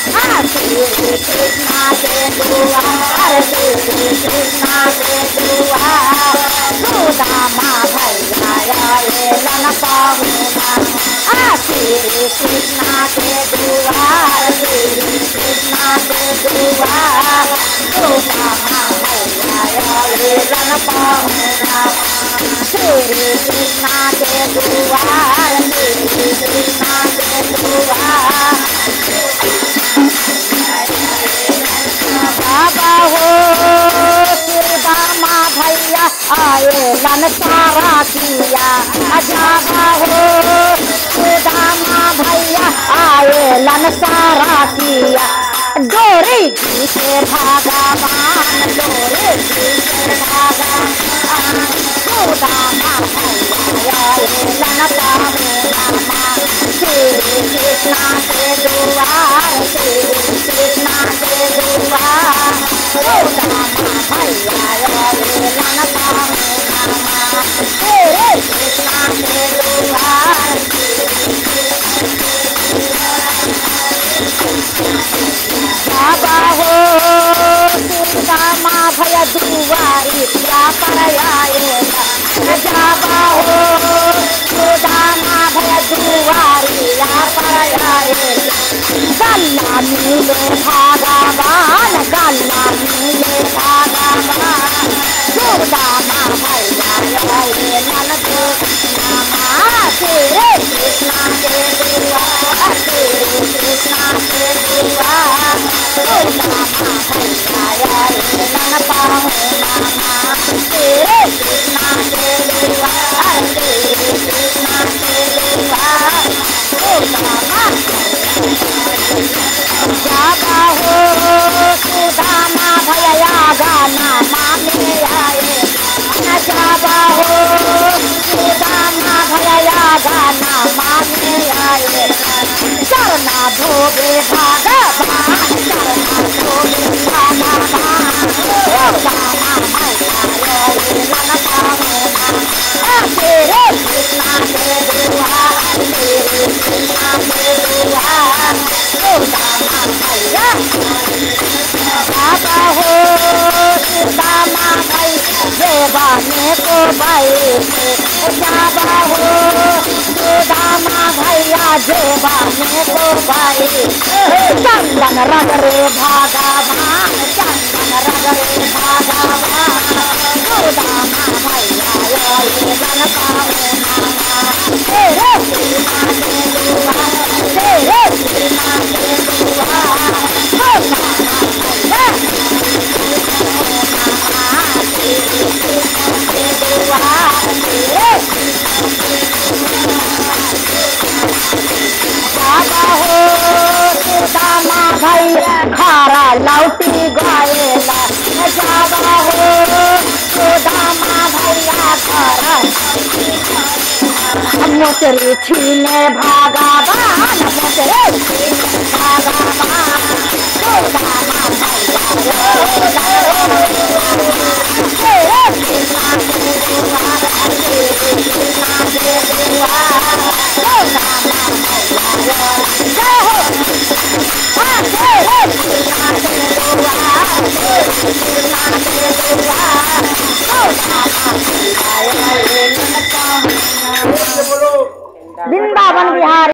श्री कृष्णा के दुआर, श्री कृष्णा के दुआर, सुदामा भैया आएलन पाहुना। श्री कृष्णा के दुआर, श्री कृष्णा के दुआर, सुदामा भैया आएलन पाहुना। श्री कृष्णा के दुआर, श्री कृष्णा के दुआर, बाबा हो सुदामा भैया आएलन सारा किया। बाबा हो सुदामा भैया आएलन सारा किया। डोरी खींचे भगवान, डोरी खींचे भगवान, सुदामा भैया आएलन पाहुना। श्री कृष्णा के दुआर, श्री कृष्णा के दुआर, सुदामा भैया आएलन पाहुना। श्री कृष्णा के दुआर, बाबा हो सुदामा भैया दुआरी क्या पर आएला। बाबा हो सुदामा भैया दुआरी क्या पर आएला। गल्ला मिले भगवान, गल्ला मिले भगवान, सुदामा भैया आएलन दुआर। श्री कृष्णा के दुआर, श्री कृष्णा के दुआर, सुदामा भैया आएलन पाहुना। श्री कृष्णा के दुआर, श्री कृष्णा के दुआर, सुदामा बाबा हो सुदामा भैया गाना माने आए। बाबा हो सुदामा भैया गाना माने आए। चरना धोबे भगवान, चरना धोबे भगवान, सुदामा भैया आएलन पाहुना। श्री कृष्णा के दुआर, श्री कृष्णा के दुआर, सुदामा भैया। बाबा हो सुदामा भैया जेबाने को बैठे। बाबा हो सुदामा भैया जेबाने को बैठे। चंदन रगरे भगवान, चंदन रगरे भगवान, सुदामा भैया आएलन पाहुना। श्री कृष्णा के दुआर, श्री कृष्णा के दुआर, सुदामा भैया श्री कृष्णा के दुआर। बाबा हो सुदामा भैया खारा लौटी गएला। बाबा हो सुदामा भैया खारा मोटरी छीने भगवान, मोटरी छीने भगवान, सुदामा भैया श्री कृष्णा के दुआर, श्री कृष्णा के दुआर, सुदामा भैया जय हो। श्री कृष्णा के दुआर, श्री कृष्णा के दुआर, सुदामा भैया आएलन पाहुना। वृंदावन बिहार।